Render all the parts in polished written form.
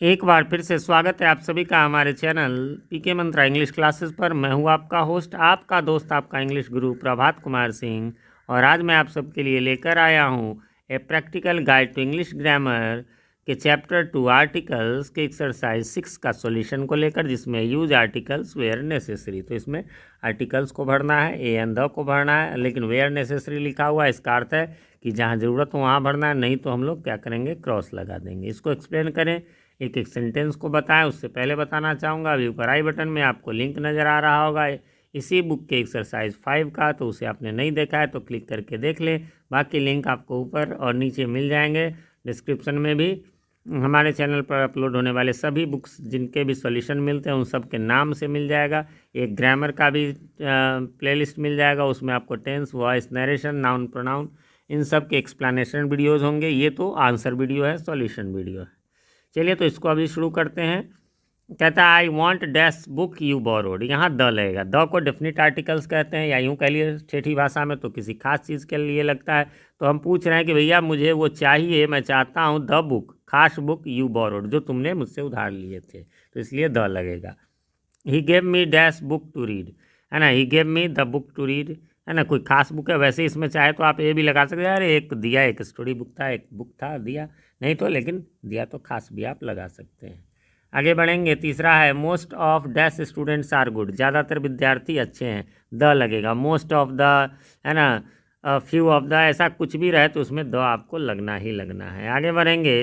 एक बार फिर से स्वागत है आप सभी का हमारे चैनल पीके मंत्रा इंग्लिश क्लासेस पर। मैं हूं आपका होस्ट, आपका दोस्त, आपका इंग्लिश गुरु प्रभात कुमार सिंह। और आज मैं आप सबके लिए लेकर आया हूं a practical guide to English grammar के चैप्टर 2 आर्टिकल्स के एक्सरसाइज 6 का सॉल्यूशन को लेकर, जिसमें यूज आर्टिकल्स वेयर नेसेसरी। तो इसमें आर्टिकल्स को भरना है, ए एंड द को भरना है, लेकिन वेयर नेसेसरी लिखा हुआ है, इसका अर्थ है कि जहाँ ज़रूरत हो वहाँ भरना है, नहीं तो हम लोग क्या करेंगे, क्रॉस लगा देंगे। इसको एक्सप्लेन करें, एक एक सेंटेंस को बताएं। उससे पहले बताना चाहूँगा, अभी ऊपर आई बटन में आपको लिंक नज़र आ रहा होगा इसी बुक के एक्सरसाइज 5 का, तो उसे आपने नहीं देखा है तो क्लिक करके देख लें। बाकी लिंक आपको ऊपर और नीचे मिल जाएंगे। डिस्क्रिप्शन में भी हमारे चैनल पर अपलोड होने वाले सभी बुक्स जिनके भी सॉल्यूशन मिलते हैं उन सब के नाम से मिल जाएगा। एक ग्रामर का भी प्लेलिस्ट मिल जाएगा, उसमें आपको tense, voice, narration, noun, pronoun, इन सब के एक्सप्लेनेशन वीडियोज़ होंगे। ये तो आंसर वीडियो है, सॉल्यूशन वीडियो है। चलिए तो इसको अभी शुरू करते हैं। कहता है I want dash book you borrowed. यहाँ द लगेगा। द को डेफिनेट आर्टिकल्स कहते हैं, या यूँ कह लिए ठेठी भाषा में तो किसी खास चीज़ के लिए लगता है। तो हम पूछ रहे हैं कि भैया मुझे वो चाहिए, मैं चाहता हूँ द बुक, खास बुक यू बोरोड, जो तुमने मुझसे उधार लिए थे, तो इसलिए द लगेगा। He gave me dash book to read, है ना, he gave me the book to read, है ना, कोई खास बुक है। वैसे इसमें चाहे तो आप ये भी लगा सकते हैं, अरे एक दिया, एक स्टोरी बुक था, एक बुक था, दिया नहीं तो, लेकिन दिया तो खास भी आप लगा सकते हैं। आगे बढ़ेंगे। तीसरा है most of dash students are good, ज़्यादातर विद्यार्थी अच्छे हैं, द लगेगा। मोस्ट ऑफ द, है ना, फ्यू ऑफ द, ऐसा कुछ भी रहे तो उसमें द आपको लगना ही लगना है। आगे बढ़ेंगे।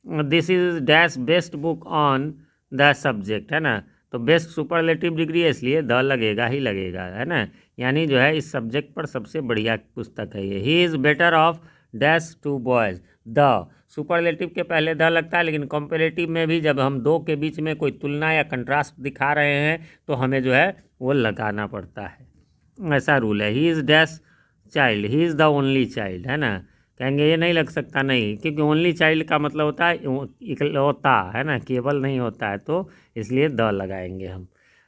This is dash best book on the subject, है ना, तो बेस्ट सुपरलेटिव डिग्री है, इसलिए द लगेगा ही लगेगा, है ना, यानी जो है इस सब्जेक्ट पर सबसे बढ़िया पुस्तक है ये। He is better of dash two boys, the superlative के पहले द लगता है, लेकिन कंपेरेटिव में भी जब हम दो के बीच में कोई तुलना या कंट्रास्ट दिखा रहे हैं तो हमें जो है वो लगाना पड़ता है, ऐसा रूल है। He is dash child, he is the only child, है ना, कहेंगे ये नहीं लग सकता, नहीं, क्योंकि ओनली चाइल्ड का मतलब होता है इकलौता, है ना, केवल नहीं होता है, तो इसलिए द लगाएंगे हम।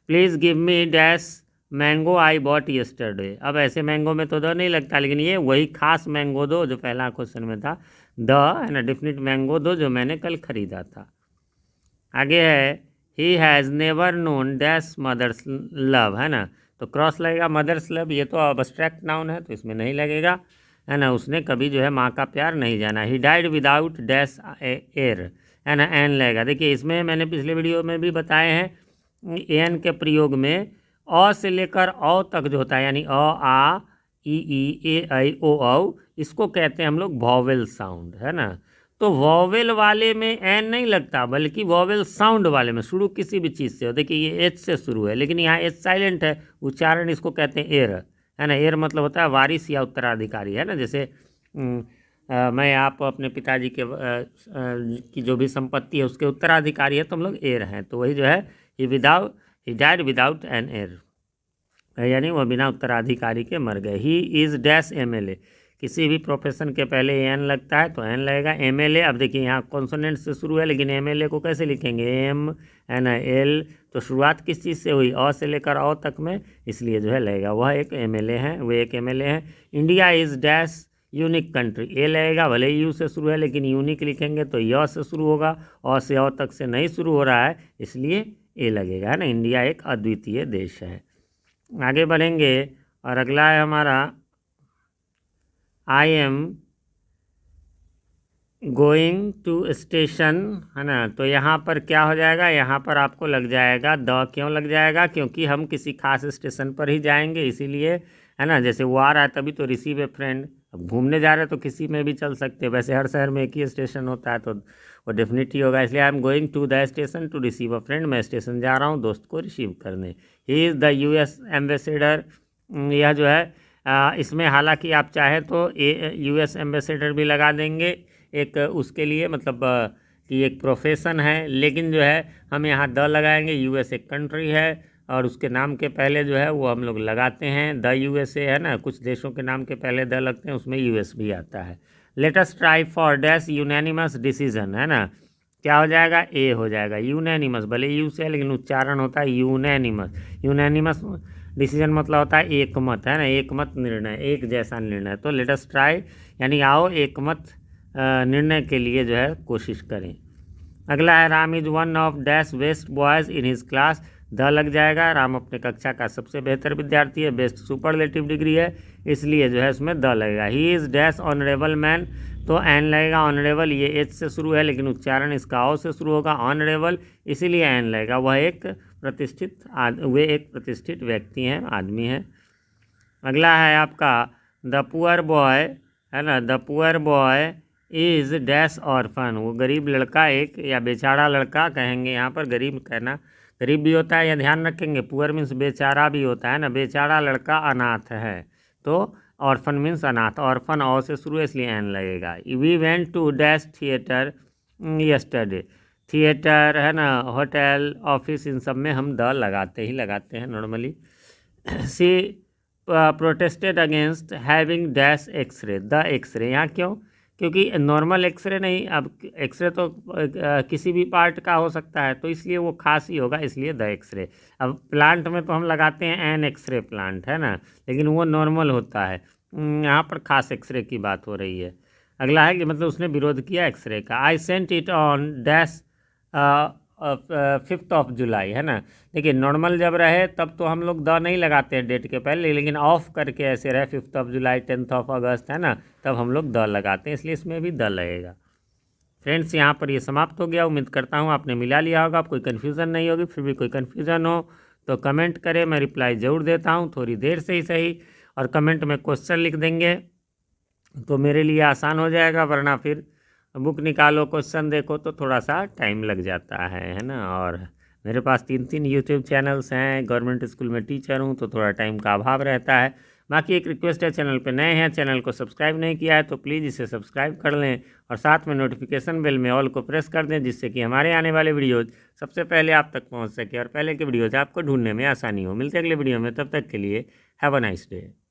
Please give me dash mango I bought yesterday. अब ऐसे मैंगो में तो द नहीं लगता, लेकिन ये वही खास मैंगो दो जो पहला क्वेश्चन में था, द, है ना, डेफिनेट मैंगो दो जो मैंने कल ख़रीदा था। आगे है he has never known dash mother's love, है ना, तो क्रॉस लगेगा। मदर्स लव ये तो अब्स्ट्रैक्ट नाउन है तो इसमें नहीं लगेगा, है ना, उसने कभी जो है माँ का प्यार नहीं जाना। He died without dash air, है ना, एन लगेगा। देखिए इसमें मैंने पिछले वीडियो में भी बताए हैं, एन के प्रयोग में अ से लेकर औ तक जो होता है, यानी अ, आ, ई, ए, आई, ओ, औ, इसको कहते हैं हम लोग वॉवेल साउंड, है ना। तो वॉवेल वाले में एन नहीं लगता, बल्कि वॉवेल साउंड वाले में शुरू किसी भी चीज़ से हो। देखिए ये एच से शुरू है, लेकिन यहाँ एच साइलेंट है, उच्चारण इसको कहते हैं एयर, है ना। एयर मतलब होता है वारिस या उत्तराधिकारी, है ना, जैसे मैं आप अपने पिताजी के की जो भी संपत्ति है उसके उत्तराधिकारी है तो हम लोग एयर हैं, तो वही जो है he died without an air, यानी वह बिना उत्तराधिकारी के मर गए। ही इज़ डैश एमएलए, किसी भी प्रोफेशन के पहले एन लगता है तो एन लगेगा। एमएलए, अब देखिए यहाँ कॉन्सोनेंट से शुरू है, लेकिन एमएलए को कैसे लिखेंगे, एम, है ना, एल, तो शुरुआत किस चीज़ से हुई, अ से लेकर औ तक में, इसलिए जो है लगेगा। वह एक एमएलए हैं, वे एक एमएलए हैं। India is dash unique country, a लगेगा, भले ही यू से शुरू है लेकिन यूनिक लिखेंगे तो य से शुरू होगा, अ से औ तक से नहीं शुरू हो रहा है, इसलिए ए लगेगा, है ना। इंडिया एक अद्वितीय देश है। आगे बढ़ेंगे और अगला है हमारा I am going to station, है ना, तो यहाँ पर क्या हो जाएगा, यहाँ पर आपको लग जाएगा द। क्यों लग जाएगा, क्योंकि हम किसी खास स्टेशन पर ही जाएंगे, इसीलिए, है ना। जैसे वो आ रहा है तभी तो रिसीव ए फ्रेंड, अब घूमने जा रहे हैं तो किसी में भी चल सकते हैं, वैसे हर शहर में एक ही स्टेशन होता है तो वो डेफिनेटली होगा, इसलिए I am going to the station to receive a friend, मैं स्टेशन जा रहा हूँ दोस्त को रिसीव करने। He is the US ambassador, यह जो है इसमें हालांकि आप चाहे तो यूएस एम्बेसडर भी लगा देंगे एक उसके लिए, मतलब कि एक प्रोफेशन है, लेकिन जो है हम यहाँ द लगाएंगे। यूएस एक कंट्री है और उसके नाम के पहले जो है वो हम लोग लगाते हैं द यूएसए, है ना, कुछ देशों के नाम के पहले द लगते हैं, उसमें यूएस भी आता है। Let us try for dash unanimous decision, है ना, क्या हो जाएगा, ए हो जाएगा। यूनैनिमस भले यू से है लेकिन उच्चारण होता है यूनैनिमस। यूनैनिमस डिसीजन मतलब होता है एक मत, है ना, एक मत निर्णय, एक जैसा निर्णय। तो लेट अस ट्राई यानी आओ एक मत निर्णय के लिए जो है कोशिश करें। अगला है Ram is one of dash best boys in his class, the लग जाएगा। राम अपने कक्षा का सबसे बेहतर विद्यार्थी है, बेस्ट सुपरलेटिव डिग्री है, इसलिए जो है उसमें द लगेगा। He is dash honourable man, तो एन लगेगा। ऑनरेबल ये एच से शुरू है लेकिन उच्चारण इसका ओ से शुरू होगा, ऑनरेबल, इसीलिए एन लगेगा। वह एक प्रतिष्ठित व्यक्ति हैं, आदमी हैं। अगला है आपका द पुअर बॉय, है ना, the poor boy is dash orphan, वो गरीब लड़का एक या बेचारा लड़का कहेंगे, यहाँ पर गरीब कहना, गरीब भी होता है, या ध्यान रखेंगे पुअर मीन्स बेचारा भी होता है ना, बेचारा लड़का अनाथ है, तो ऑर्फन मीन्स अनाथ, ऑर्फन और से शुरू है इसलिए एन लगेगा। We went to dash theatre yesterday, theatre है ना, होटल, ऑफिस, इन सब में हम द लगाते हैं normally. She protested against having dash x-ray, the x-ray, यहाँ क्यों? क्योंकि नॉर्मल एक्सरे नहीं, अब एक्सरे तो किसी भी पार्ट का हो सकता है, तो इसलिए वो खास ही होगा, इसलिए द एक्सरे। अब प्लांट में तो हम लगाते हैं एन एक्सरे प्लांट, है ना, लेकिन वो नॉर्मल होता है, यहाँ पर खास एक्सरे की बात हो रही है। अगला है कि मतलब उसने विरोध किया एक्सरे का। I sent it on dash 5 जुलाई, है ना। देखिए नॉर्मल जब रहे तब तो हम लोग द नहीं लगाते हैं डेट के पहले, लेकिन ऑफ करके ऐसे रहे 5 जुलाई, 10 अगस्त, है ना, तब हम लोग द लगाते हैं, इसलिए इसमें भी द लगेगा। फ्रेंड्स यहाँ पर ये समाप्त हो गया। उम्मीद करता हूँ आपने मिला लिया होगा, कोई कन्फ्यूज़न नहीं होगी। फिर भी कोई कन्फ्यूज़न हो तो कमेंट करें, मैं रिप्लाई ज़रूर देता हूँ, थोड़ी देर से ही सही, और कमेंट में क्वेश्चन लिख देंगे तो मेरे लिए आसान हो जाएगा, वरना फिर बुक निकालो क्वेश्चन देखो तो थोड़ा सा टाइम लग जाता है ना। और मेरे पास 3 यूट्यूब चैनल्स हैं, गवर्नमेंट स्कूल में टीचर हूँ तो थोड़ा टाइम का अभाव रहता है। बाकी एक रिक्वेस्ट है, चैनल पे नए हैं, चैनल को सब्सक्राइब नहीं किया है तो प्लीज़ इसे सब्सक्राइब कर लें, और साथ में नोटिफिकेशन बेल में ऑल को प्रेस कर दें, जिससे कि हमारे आने वाले वीडियोज़ सबसे पहले आप तक पहुँच सके और पहले के वीडियोज़ आपको ढूंढने में आसानी हो। मिलते हैं अगले वीडियो में, तब तक के लिए हैव अ नाइस डे।